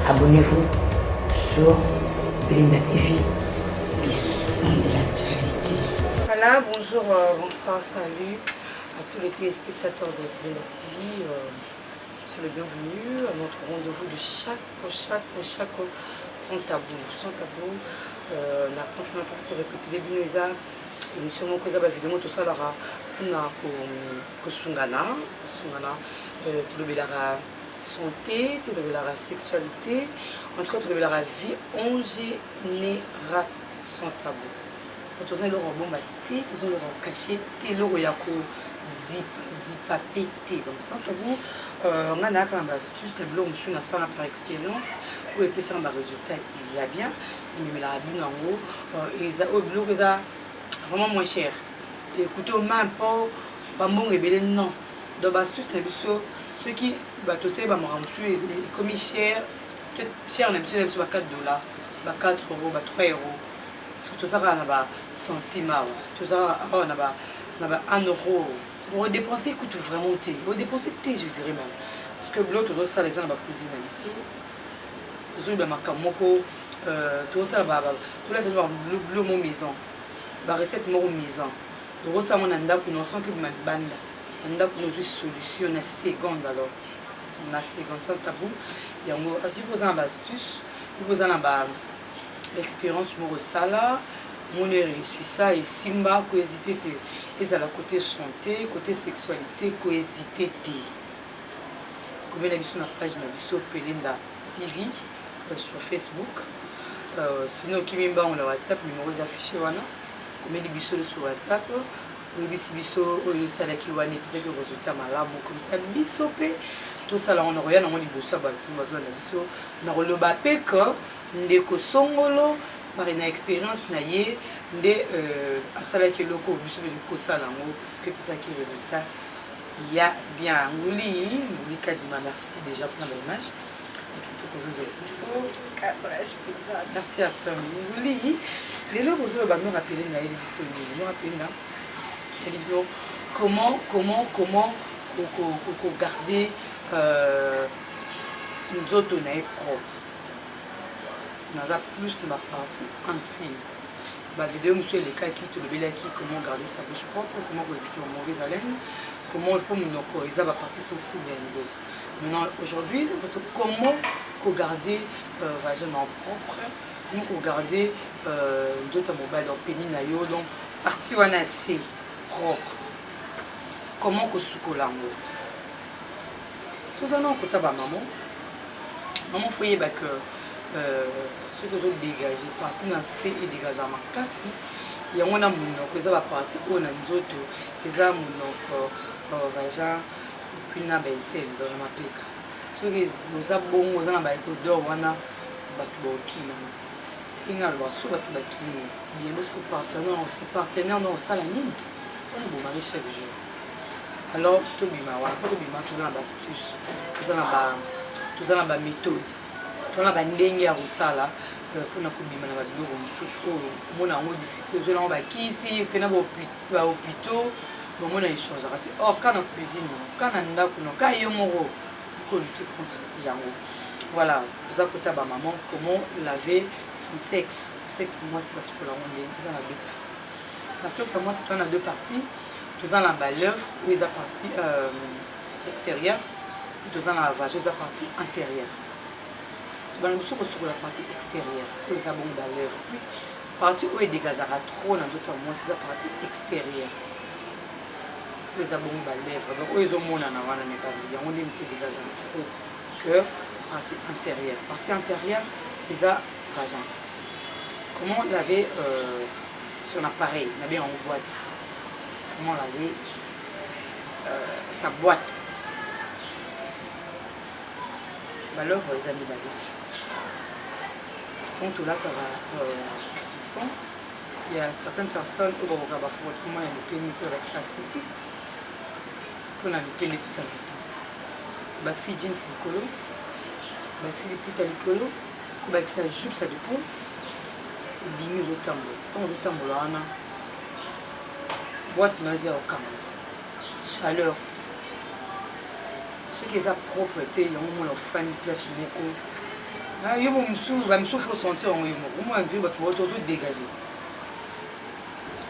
Abonnez-vous sur Belinda TV, les sons de l'actualité. Voilà, bonjour, bonsoir, salut à tous les téléspectateurs de Belinda TV. Soyez les bienvenus à notre rendez-vous de chaque sans tabou. Sans tabou, on a continué toujours pour répéter les binouza. Émission mon cause vidéo tout ça là on a ko sungana tout le belara santé tout le belara sexualité en tout cas tout le belara vie en général sans tabou tout ça le bon bâti tout ça le caché té le yako zipa pété donc sans tabou on a là quand même astuce le blog monsieur na ça par expérience ou épaissir un résultat il y a bien mais la bien en haut et ça au blog ça vraiment moins cher. Écoutez, même pas, bon et non. Donc, astuce, ceux qui, tout ça, comme cher, peut-être cher, on a besoin de 4 $, 4 €, 3 €. Tout ça, on a centimes, tout ça, on a 1 €. Pour dépenser, écoute vraiment thé. Pour dépenser thé, je dirais même. Parce que l'autre, tout ça, les gens, on va cuisiner à l'issue. Tout ça, on va tout ça, tout là, c'est le mot maison. La recette moro maison. Donc ça on a ndako nous sent que banda. Ndako nous une solution na seconde alors. Na seconde sans tabou. Il y a mo as vous posez une astuce, vous posez l'expérience moro sala, mon réussi ça et simba ko hésiter et à la côté santé, côté sexualité, ko hésiter té. Comme la mission na page na biso Belinda TV sur Facebook. Sinon qui m'emba on a WhatsApp numéro affiché wana. Comme les bisous sur WhatsApp, les bisous au salaki wane puis que résultat malamu comme ça bisopé tout ça là on a rien on dit bossa ba tout bazwa na biso na roloba peka ndeko songolo par une expérience na ye nde asalaki loko bisou ko sala ngo parce que ça qui résultat il y a bien nguli kadima merci déjà pour l'image. Merci à toi. Les gens vous nous rappeler comment garder nous autres propre. Nous avons plus de ma partie intime. Ma vidéo monsieur les cas qui te le bel qui comment garder sa bouche propre, comment éviter une mauvaise haleine, comment il faut nous corriger la partie sensible des autres. Maintenant aujourd'hui, comment garder vagin propre, comment garder d'autres mobile dans pénis nayo donc partie wana assez propre. Comment que souko l'amour. Tout ça non côté ba maman foyer ba que ce que vous dégagez partie na C et dégager ma casse il y a on a monoko ça va partie on a nzoto eza monoko vagin puis na baisel dans ma peka ce que vous a bon vous en ba odeur wana batu ba okima inga lo so batu ba kimo bien parce que partenaire non ça la nini on bon mari chaque jour alors to bima tout ça na astuce tout ça na méthode tout na ndenge ya usala pour na kubima na biloko mususu oyo mona ngo difficile zo na ba kisi que na ba hôpitaux bon mona échange raté or quand na cuisine quand na ndako no ka yo moro ko lutter contre yango voilà vous apportez à ma maman comment laver son sexe moi c'est parce que la on est dans deux parties parce que ça moi c'est dans deux parties tout en la l'œuvre où ils a partie extérieure tout en la vagin la partie intérieure. Sur la partie extérieure, où ils ont bon l'œuvre. Puis, partie où ils dégagera trop dans d'autres mois, c'est la partie extérieure. Où ils ont bon l'œuvre. Donc, où ils ont mon en avant, on est dégagé trop que partie intérieure. Partie intérieure, ils ont vagin. Comment laver son appareil, laver en boîte. Comment laver sa boîte. L'œuvre, ils ont mis donc là, il y a certaines personnes qui ont des pénis avec sa piste. On a des pénis tout à l'heure. Baxi jeans licolo, baxi les putes à licolo, baxi sa jupe, ça dépend. Et bimi aux tambours. Quand aux tambours, là, on a boîte nausée au camp. Chaleur, ceux qui sont propres, tu sais, ils ont leur fan place beaucoup. Ils ont faut sentir en eux. Au moins, dire, tu vas toujours dégager.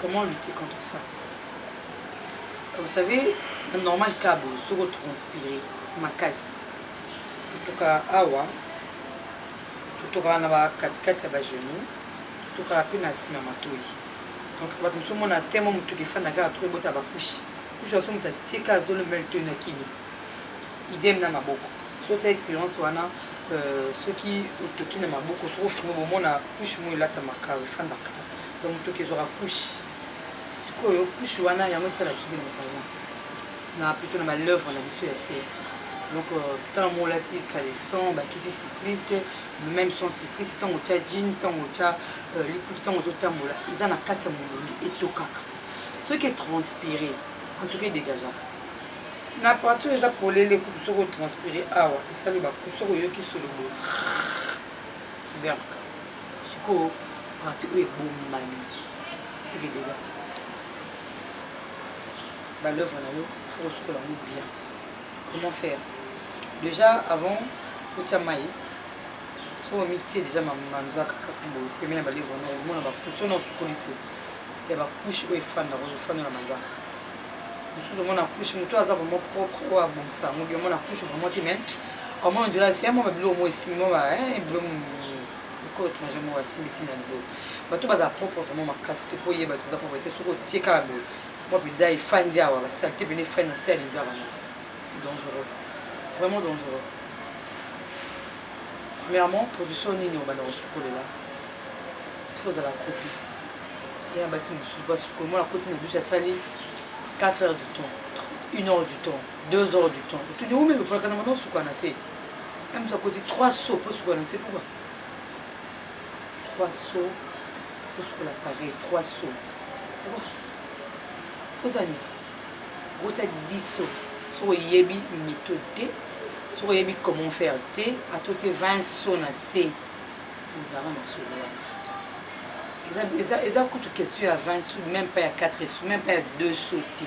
Comment lutter contre ça? Vous savez, un normal câble, se retranspirer, ma case. Tout cas, awa, tout cas, on a 4 à genoux, tout cas, à peine à cima matoi. Donc, nous sommes en tellement de gens qui ont trouvé à couche. Je suis en train de dire que je idem na maboko. So cette expérience wana ceux qui otoki na maboko so fumo bomona couche mo ilata makawe fandaka. Donc to ke zora couche. Sikoyo couche wana yango sala biso na makaza. Na plutôt na l'œuvre na biso ya se. Donc tant mo lati calesson ba kisi cycliste même son cycliste tant ocha jean tant ocha liputi tant ozo tambola ils en a 4 molongi etokaka. Ceux qui transpiré en tout cas dégagea. Na partie déjà pour les coups sur transpirer awa et ça le ba sur yo qui sur le bout berka siko partie est bon mami c'est que dégâts bah l'œuvre na yo faut se la bien. Comment faire? Déjà avant au tiamaï so miti déjà manza kakakumbo pemena ba livre na ba couche na sukolité et ba couche ou fan na manza. Nous sommes en couche, nous sommes vraiment propres ou à bon ça. Nous sommes en couche vraiment timide. Au moins on dirait c'est un moment bleu moi ici moi bleu le corps étranger moi ici ici là bleu. Bah tout bas à propre vraiment ma casse c'était pour y bah tout ça pour être sur le tiers carabo. Moi puis dire il faut dire ouais saleté bien fait dans celle dire c'est dangereux. Vraiment dangereux. Premièrement position ni au ballon sur là. Il faut à la copie. Et un bassin je sais pas sur comment la côte na douche à salir. 4 heures du temps, 1 heure du temps, 2 heures du temps. Tu dis où mais le programme maintenant ce qu'on a fait. Même ça côté 3 sauts pour ce qu'on a fait pourquoi 3 sauts pour ce qu'on a paré 3 sauts. Pourquoi aux années vous êtes 10 sauts sur yebi méthode T sur yebi comment faire T à tout 20 sauts na C nous avons la sauts. Ils ont coûté question à 20 sous, même pas à 4 sous, même pas à 2 sautés.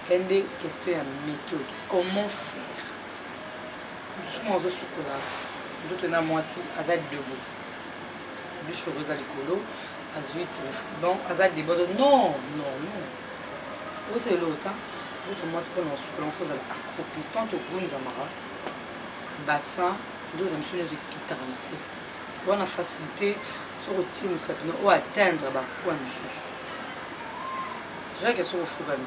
Une des questions à méthode. Comment faire? Nous sommes en chocolat. Nous tenons moi aussi à Zad debout. Du chorizo à l'écolo, à 8 bon, à Zad des bords. Non, non, non. Où c'est l'autre? Nous tenons moi c'est pour nous chocolat. On fait accroupi. Tant au bout nous amara. Bassin, nous avons sur les guitares lancées. On a facilité sur le team ou atteindre quoi nous rien que sur le fourgon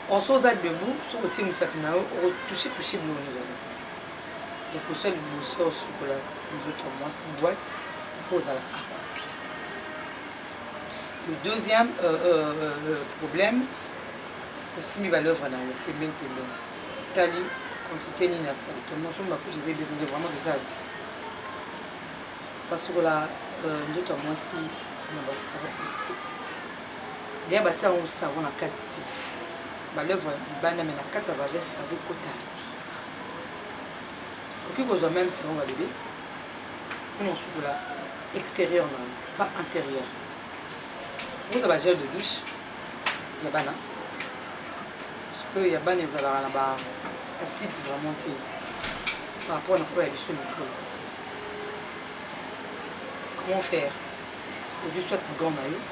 on se debout sur le team ou toucher possible nous avons le conseil de sort sur la nous autres moi si boîte pour la accroupir. Le deuxième problème aussi mis à l'œuvre dans le paiement tali quantité ni na salle comment sont ma couche j'ai besoin de vraiment c'est ça. Parce que là, nous avons aussi un savon antiseptique. D'ailleurs, nous avons un savon à 4 thé. L'œuvre est en 4 savages, savon côté à thé. Donc, vous avez même savon à bébé. Nous avons là, extérieur, pas intérieur. Vous avez un gel de douche. Il y a bana. Parce que il y a bana, il y a acide vraiment thé. Par rapport à la micro. Comment faire? Aux yeux, soit gants maillot,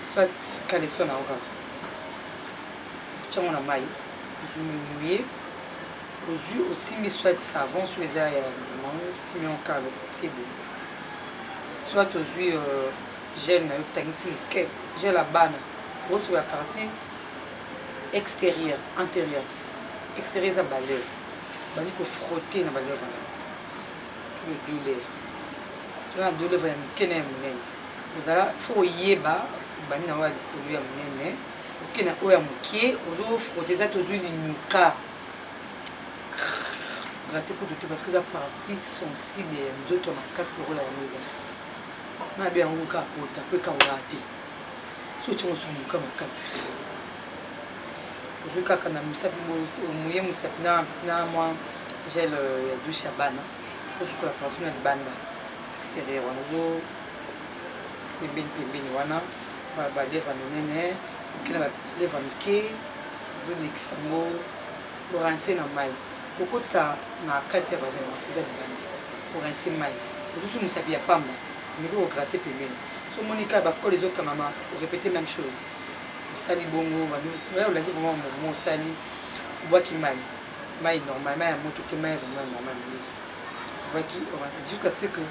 soit caleçon à oral. Tu as un maille, aux yeux mouillés, aux yeux aussi, mais soit savon sur les airs, si mais en cas, c'est beau. Soit aux yeux gel, gel à banane, ou sur la partie extérieure, antérieure. Extérieure, ça va lèvres. Il faut frotter dans la lèvre. Les 2 lèvres. Là, 2 lèvres, il faut y aller, il faut frotter ça aux huiles nuka. Gratter pour tout parce que la partie sensible et nous autres on casse le rôle à la maison. On a bien un cas pour taper quand on raté. Si tu as un cas ma casse. Je cas quand on a mis ça au mouillé moussapna na moi j'ai le douche à bana. Pour que la partie de banda extérieure on zo pembeni wana ba lèvre menene qui na lèvre miké je l'examo rincer na mai okotisa na kati ya vagin eza libanda rincer mai ozosunisa ya pamba miko ograte pembeni so monika bakole ezokamama orépéter même chose osali bongo olandi vraiment mouvement osali obwaki mai normal mai ya moto te mai vraiment normal obwaki rincer jusqu'à ce que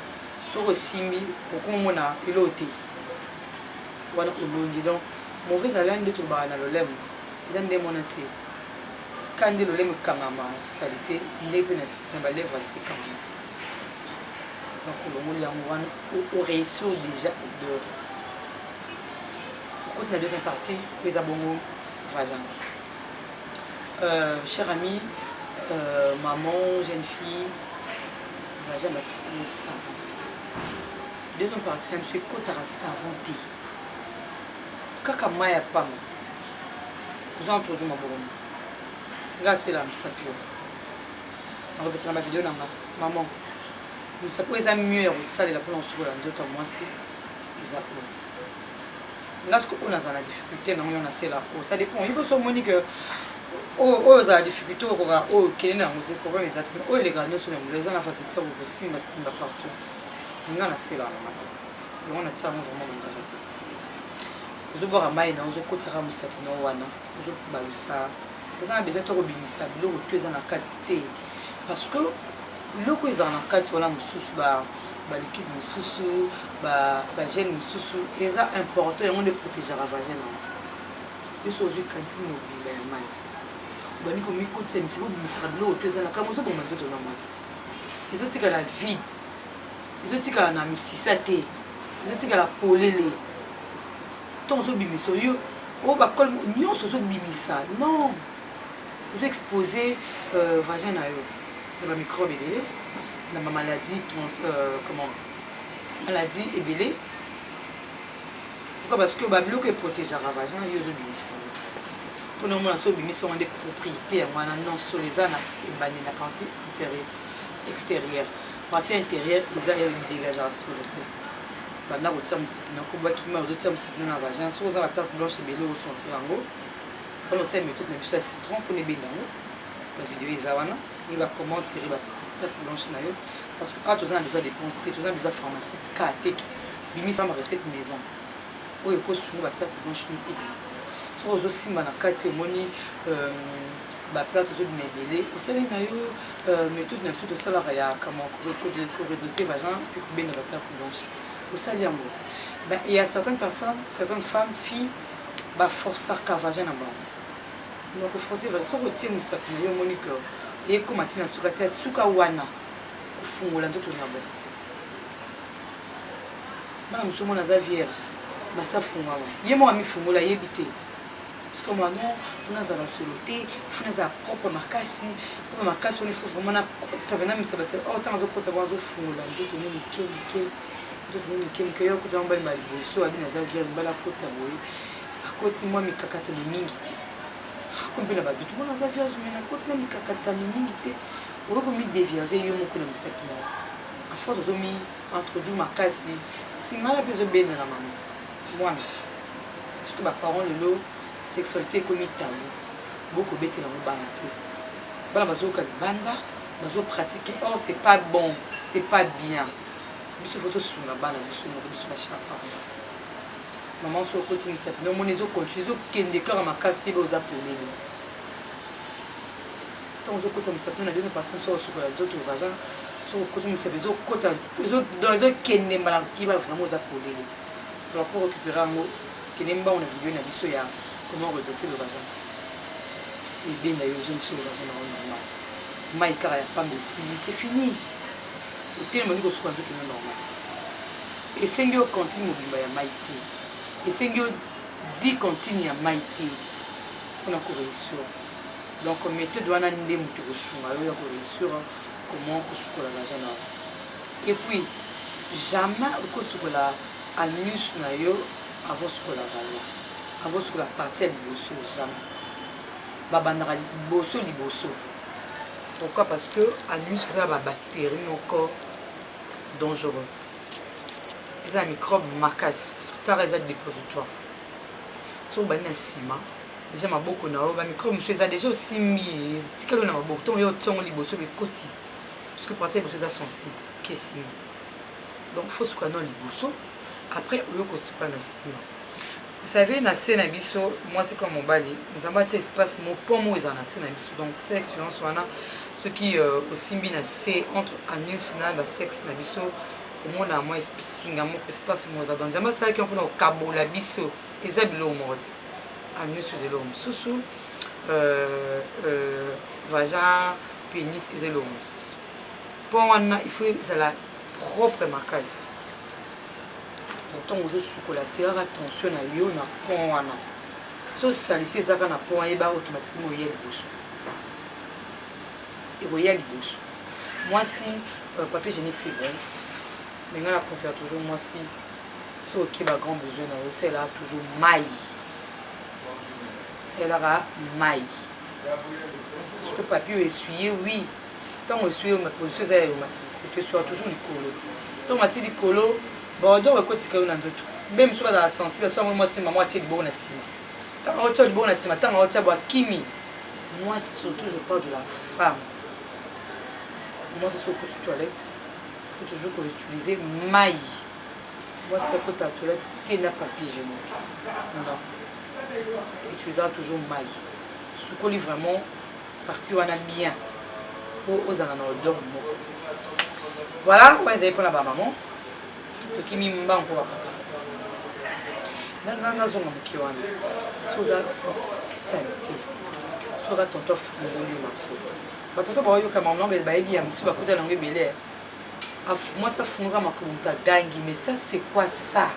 soki osimbi okomona eloo te wana olongi donc mauvais alani nde tolobaka na lolemo eza nde mona se ka nde lolemo ekangama sali te nde mpe na balèvre ase ekangama sali te donc olongoli yango wana oréussir déjà odeur okoti na deuxième partie po eza bongo vagin cher ami maman jeune fille vagin batingo savon te deuxième partie na biso ekotaka savon te kaka mai ya pamba ozo introduire maboromo nga asela misapi oyo narepete na bavideo nanga maman misapi oyo eza mieux ya kosalela mpona kosukola nzoto ya mwasi eza oyo nga soki oyo nazala na difficulté nango yo nasela oyo ça dépend yo boso omoni ke oyo ozala difficulté okoka oyo okende nango se problème eza te oyo elekaka nyonso na molo eza na facilité ya kosimbasimba partout nga nasela wana yango natia yango vraiment banzaka te ozobwaka mai na ozokotisaka mosapi na wana ozobalusa eza na besoin to kobimisa biloko to eza na kati te parce que biloko ezala na kati wana mosusu baliquide mosusu bagene mosusu eza important yango nde protégeaka vagin nango biso ozwi kantine mobimba ya mai obandi komikotisa misiba obimisaka biloko to eza na kama ozoboma nzoto na mwasi te ezotikala vide ezotikala na misisa te ezotikala polele ntango ozobimisa oyo oyo bakole nyonso ozobimisa non ozoexpose vagin na yo na bamicrobe ebele na bamaladie maladie ebele pourquoi parce que babiloko eprotégeaka vagin yo ozobimisa mpona omona so obimisa yango nde propriété yango wana non solo eza na ebandi na partie extérieure partie intérieure eza edegageaka solo te banda kotia mosapi na kobwaki mai ozotia mosapi na vagin soki oza baperte blanche ebele osentir yango mpona osala méthode na biso ya citron mpona ebenda yango bavideo eza wana e bacommande tiri baperte blanche na yo parce que awa toza na besoin dépense te toza na besoin pharmacie ka ateki bimisa ma recette maison oyo ekosunga baperte blanche no ebele soki ozosimba na kati omoni baperte ozobima ebele osali na yo méthode na biso tosalaka ya kama koredresse vagin mpe kobenda baperte blanche osali yango il y a certaines personnes, certaines femmes, filles baforçaka vagin na bango donc forcer vagin soki otie mosapi na yo omoni ke ekoma ntina suka te suka wana kofungola nzoto na basi te bana mosu omona aza vierge basi afungwama ye moko amifungola ayebi te parce que moi non mpona azala solo te fona azala propre makasi wana ifo vraiment nakotisa pena misa basi o ntango azokotisa bango azofungola nzoto ne moke moke mike yo kuta mbali mali boso abi naza vierge mbala akota boye akoti mwa mikakatano mingi te akombe na badutu mwana aza vierge me nakoti na mikakatano mingi te okoki midevierge yo moko na misapi na yo a force ozomi introduire makasi singala mpe ezobenda na mama mwana surtout baparent lelo sexualité ekomi tabu bokobetela yango bana te bana bazoyoka libanda bazopratique or c'est pas bon c'est pas bien biso faut tosunga bana biso moko biso bachapa maman so okoti misapi mais omoni ezocontinue ezokende kaka makasi yebe oza polele ntango ozokotisa misapi na deuxième partie so osukola nzoto vagin so okoti misapi ezokende mbala kiba vraiment oza polele alors pour récupérer yango kende mbango na video na biso ya comment redresser le vagin ebenda yo ozongisa le vagin nango normal mai kaka ya pambe esili c'est fini otelema ndiko osukola nzoto no normal esengi yo cantine mobimba ya mai te esengi yo 10 cantine ya mai te mpona koreissir donc méthode wana nde moto kosunga yo ya koreissir comment kosukola vagin na et puis jamais okosukola anus na yo avant sukola vagin avant sukola partie ya liboso jamais babandaka liboso pourquoi parce que anus eza babactérie moko dangereux eza microbe makasi parce que tara eza dépositoire soki obandi na nsima déjà maboko na yo ba micro monsieur ça déjà aussi mi tikalo na maboko ton yo tion liboso be koti parce que partir liboso ça sensible kesi donc faut se connaître liboso après yo ko se connaître sima vous savez na scène biso moi c'est comme mon bali nous avons un espace mon pomo ils en a scène biso donc c'est l'expérience wana ceux qui aussi bi na c'est entre amis na ba sexe na biso au monde à moi singa mo espace mo za donc zamba ça qui on peut kabola biso ezabilo mo amis sur l'homme sous vagin pénis et l'homme pour on il faut la propre marquage donc on uso chocolatier attention à yo na pont wana so salité ça kana pont et ba automatiquement il y a le boussu et il y a le boussu moi si papier hygiénique c'est bon mais on la conseille toujours moi si so qui a grand besoin na yo c'est là toujours maille c'est là maille parce que papier essuyé oui tant on essuie ma position c'est que soit toujours le colo tant mati le colo bon donc écoute que on a tout même soit dans la sensible soit moi c'est maman tirer bon assis tant on tire bon assis tant on tire boîte kimi moi c'est surtout je parle de la femme moi c'est sur côté toilette il faut toujours qu'on utilise maille moi c'est côté toilette qui n'a papier hygiénique non utilisera toujours maille ce qu'on lit vraiment partie où on a bien pour aux ananodons voilà moi j'ai pour la maman qui m'imba pour papa na zonga mkiwana soza salité soza tonto fungoli mako ba tonto ba yo kama mama ba yebi ya msi ba kuta na ngebele moi ça fungura mako muta dangi mais ça c'est quoi ça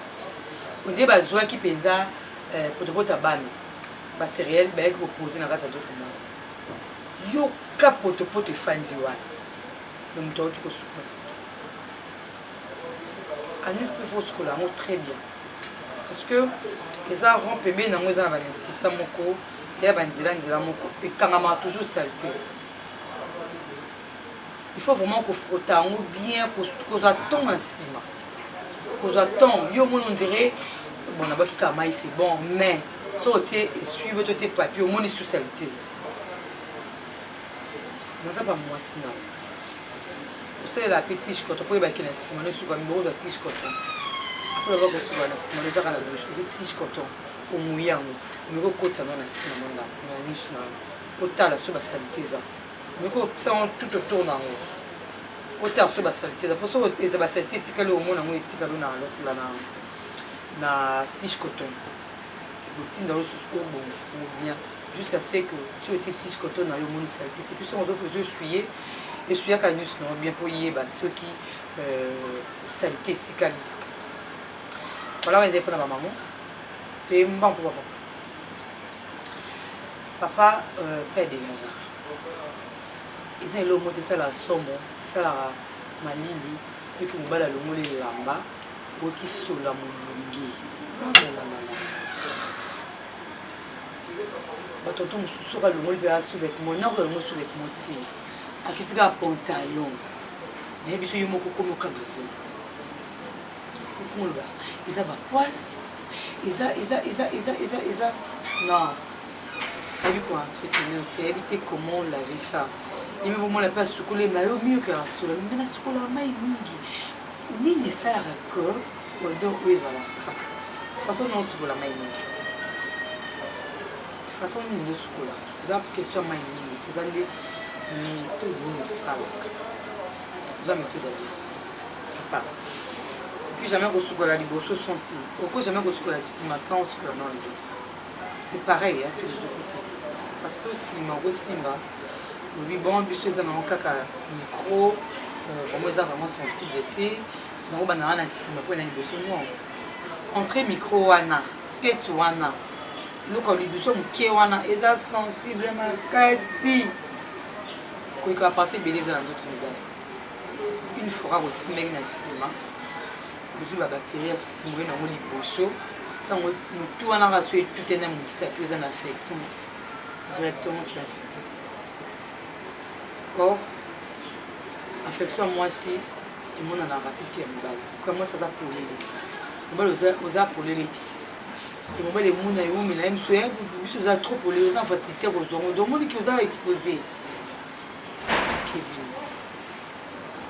on dit ba zoa ki penza pour de votre bami ba céréales ba ko poser na kata d'autres masses yo kapoto pote fandi wana le muto tu ko suko ani peut faut suko la très bien parce que les arons pembe na ngoza na ba sisa moko ya banzila nzila moko et kangama toujours saleté il faut vraiment qu'on frotte bien qu'on attend en cima qu'on attend yo mon on dirait bon d'abord qui kamaï c'est bon mais sauter et suivre tout tes papiers au moins sous saleté non ça pas moi sinon c'est la petite quand on peut baquer la cima ne sous comme rose à tige coton après avoir reçu la cima les arts à la bouche des tige coton au mouillant mais au côté ça non la cima non là on a mis sur au tas la sous la saleté ça mais quand ça tout autour dans au tas sous la saleté ça pour ça c'est la saleté c'est que le monde a moins c'est que l'on a l'autre là na tige coton routine dans le sous bon bien jusqu'à ce que tu étais tige coton dans le monde saleté et puis on va poser essuyer essuyer canus non bien pour y ceux qui saleté tika voilà on est pour la maman tu es bon pour papa père dégager ils ont le mot de ça la somme ça la manili et que mobala le mot les lamba ou qui sont la mongi tonton sera le mot le sous-vêtement non le mot sous-vêtement akitika pantalon mais biso yo moko comme kamazo kumulba isa ba poil isa non avec quoi entretenir tu éviter comment laver ça et même moment la place soukoler mayo mieux que la sola mais na soukola mai mingi nini ça raccord ou donc où ils la façon non c'est pour la mai mingi façon ni de soukola ça question mai mingi tu zande tout bon ça jamais que d'ailleurs papa puis jamais reçu la liboso sensible pourquoi jamais reçu la cima sans que non liboso c'est pareil hein que de deux côtés parce que cima reçimba oui bon biso za na kaka micro vraiment ça vraiment sensibilité na bana na cima pour na liboso non entrée micro wana tête wana loko liboso mke wana eza sensible makasi que à partir de les d'autres médailles une fois aussi mais na cima vous la bactérie simoué na mo liboso tant tout en a reçu tout est ça peut une infection directement tu l'infecté or infection moi si et mon en a rapide qui est mobile comment ça pour les mobile aux pour les et moment les mouna yo mais même soin biso za trop pour les enfants faciliter aux hommes donc on dit que ça exposé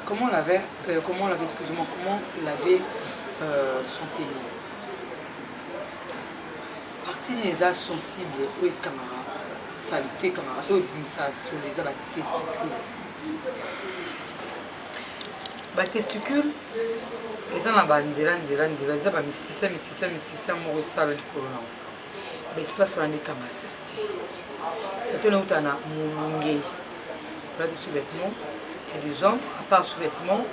comment on l'avait excusez-moi comment laver son pénis partie des as sensibles ou camarades saleté camarade ou ça sur les testicules eza na banzela eza ba misisa moko esala likolo na ba espace wana ekanga saleté saleté na uta na molunge lati sous-vêtement et des hommes à part sous-vêtement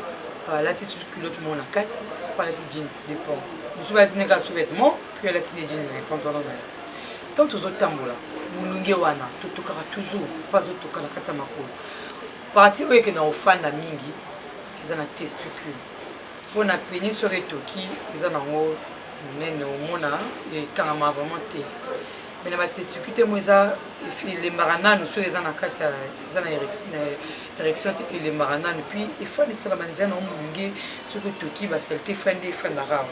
lati sous culotte mo na kati pa lati jeans ça dépend mosusu balati neka sous-vêtement puis alati ne jeans na pantalon na tant tozotambola molunge wana totokaka toujours pas otoka na kati ya makolo parti oyo ekenda ofanda mingi eza na testicule mpo na pénis soki etoki eza nango monene omona ekangama vraiment te me na batesticule te mo eza elembaka nanu soki eza na kati eza na érection te elembaka nanu puis efandi esalama nzela nango molunge soki etoki basalite efandi efandaka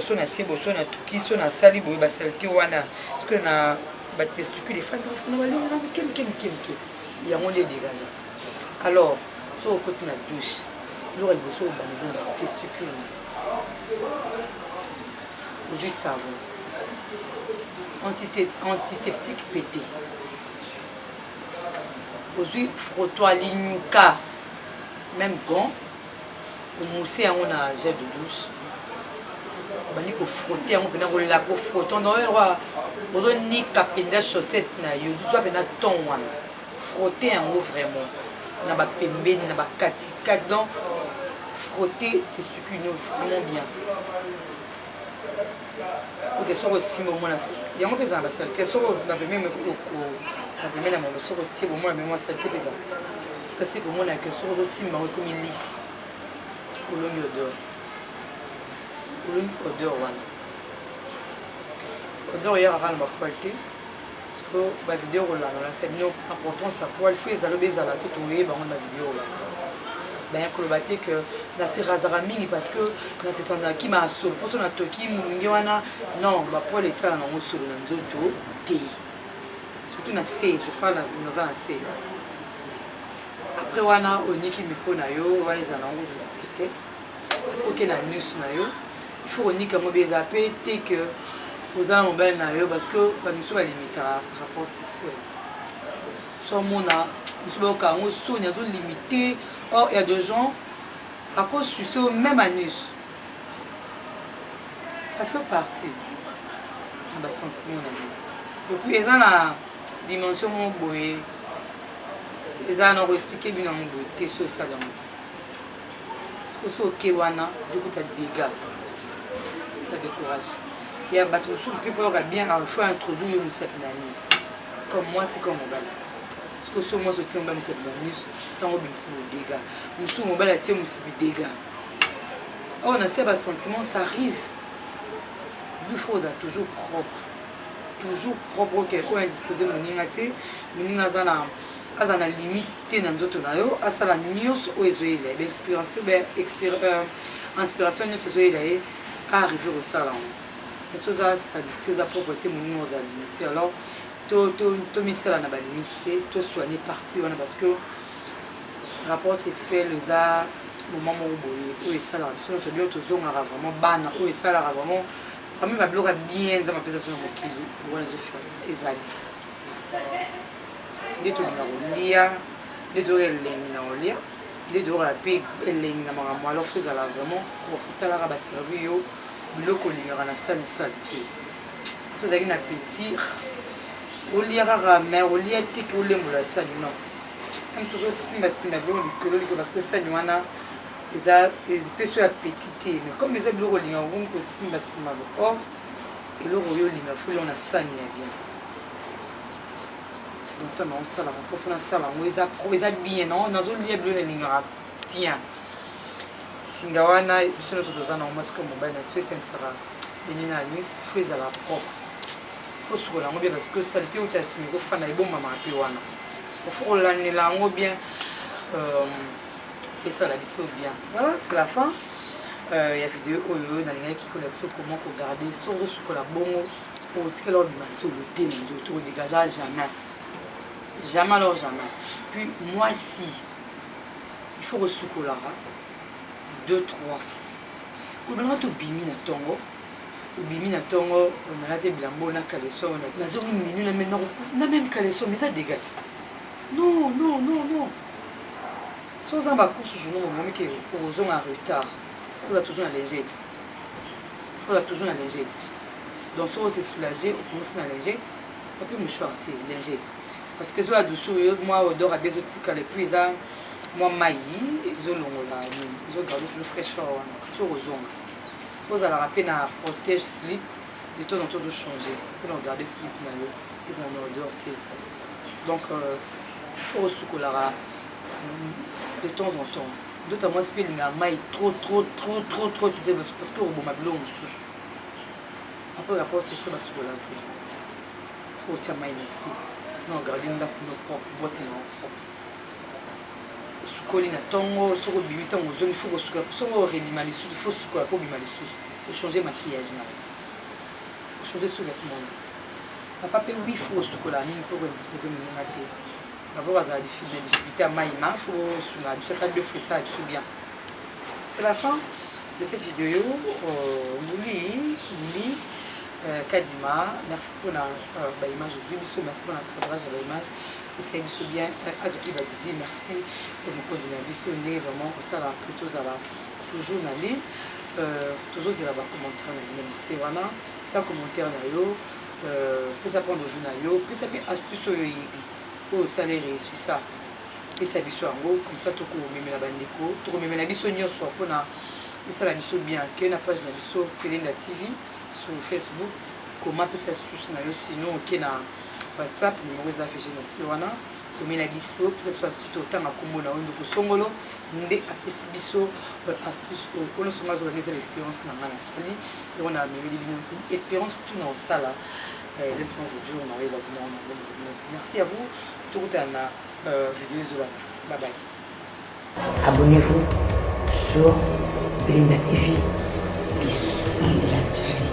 so na tie boso na toki so nasali boye basalite wana soki na batesticule efandaka balinga na mike yango nde dégage alors soki okoti na douche eloko liboso obana eza na batesticule ozwi savon antiseptique pété ozwi frottoir linyuka même gant omuse yango na gel de douche obandi kofrotte yango mpena kolala kofrotte donc ozonika mpenza chaussette na yo ozozwa mpena ton wana frotte yango vraiment na bapembeni na bakatikati donc frotter testicule vraiment bien ok soki osimba omona yango mpe eza na basalite soki napemene na mondo soki otie bomona meme basalite mpe eza kasi komona ke soki ozosimba yango ekomi lisse olongi odeur wana odeur eyaka kaka na bapoil te parceke bavideo kolanda na sa bino importance ya poil fo ezala obe ezala te toyeba yango na video kolanda baya koloba te ke naserazaka mingi parce que nasesandaki ma solo mposo na toki molunge wana non bapoil esala nango solo na nzoto te surtout na se je parle naza na se après wana oniki micro na yo wana ezala nango te oke na nus na yo il faut onika yango be eza pe te ke oza na mobile na yo parce que bamiso balimitaka rapport sexuel so mona miso bayoka yango soni azolimite. Or, il y a des gens, à cause du suicide, même anus, ça fait partie de ma sentiment. Et puis, ils ont la dimension mon boy, ils ont expliqué bien mon boy, t'es sur ça dans le temps. Parce que c'est ok, wana, du coup, t'as des dégâts. Ça décourage. Il y a des gens qui peuvent bien, il faut introduire une certaine anus. Comme moi, c'est comme mon balle. Parce que moi, je tiens même cette anus. Tant que des dégâts. Nous sommes au des dégâts. Or, on a ces sentiments, ça arrive. Il faut être toujours propre. Toujours propre. Quelqu'un est disposé à m'ingater. M'ingater à la limite, t'es dans notre nayo. À ça la news ou ezoé là. Inspiration news ezoé là. Arriver au salon. Mais ça, ça dit, ça propreté mon nous à limiter. Alors, to misala na ba limite to soigner partie wana parce que rapport sexuel eza moment moko boye oyo esalaka biso nyonso bio tozongaka vraiment bana oyo esalaka vraiment parmi babiloko bien eza mapesa biso na mokili wana ezofika ezali nde tolinga kolia nde toyoka elengi na kolia nde toyoka mpe elengi na makambo alors fo ezala vraiment otalaka baservi yo biloko olingaka na sani esali te tozalaki na petit olia kaka mais olia tiki olembola sani non même soso simbasimba biloko likolo parce que sani wana eza epeso ya petit te mais comme eza biloko olinga okomi kosimbasimba or eloko oyo olinga fo olia na sani ya bien donc tana osalaka mpo fo nasala yango eza bien non nazolia biloko nalingaka bien singa wana biso nyonso toza nango mwasi comme mobali na so esengisaka beni na anus fo ezala propre faut se relancer parce que saleté ou ta simi ko fana bon maman pe wana faut relanela yango bien et ça la biso bien voilà c'est la fin il y a vidéo oyo na linga ki collection comment ko garder sans sukola bongo au tika leur bima sur le thé les autres au dégagage jamais alors jamais. Puis moi si il faut resoukolara 2-3 fois. Quand on a tout bimi na tongo, au bimi na tongo, on a la bilambo na kaleso, on a zone minu na même kaleso, mais ça dégage. Non. Sans un course je ne moment que aux en retard. Il faut toujours la légète. Donc ça c'est soulagé, on commence à la légète. Après me choisir légète. Parce que ça dessous moi odeur à des autres les puis ça moi maï ils ont là ils ont gardé toujours fraîcheur toujours aux ongles. Faut à la rappeler na protège slip de temps en temps de changer pour garder slip na yo ils en odeur té. Donc il faut resoukolara de temps en temps. D'autres moi c'est une maï trop parce que au bon mablon sous. Après rapport c'est ça basoukola toujours. Faut tirer maï ici. Non, garder nos propres boîtes propres. Soukoli na tongo, soko bimita aux zones, il faut réanimer les sous, il faut changer maquillage. Changer sous-vêtements. Papa peut oui, il faut soukola pour disposer de mon maté. D'abord, il y a des difficultés à maïma, il faut soukola, ça bien. C'est la fin de cette vidéo. Mouli. Kadima, merci pour la image, merci pour l'encadrage de l'image. C'est bien, merci pour mon coordinateur, vraiment pour ça, que tous toujours aller, toujours il y a des commentaires, c'est voilà, ça commentaire puis ça prendre au journal, puis ça fait astuce pour salaire sur ça, puis ça biso en gros, comme ça, tout le monde la bandeko, tout le monde la biso n'y soit pour na, et ça la biso bien, qu'il y a une page la biso Pelenda TV. Sur Facebook, comment peut ça sinon ok na WhatsApp numéro est affiché na siwana comme il a biso puis ça soit tout autant à combo na ondo ko songolo ndé apesi biso astuce on a souvent organisé l'expérience na ngana sali et on a même des espérance tout dans ça là laisse-moi vous dire on a eu la merci à vous tout à la vidéo zolana bye bye. Abonnez-vous sur Pelenda TV, les sons de l'actualité.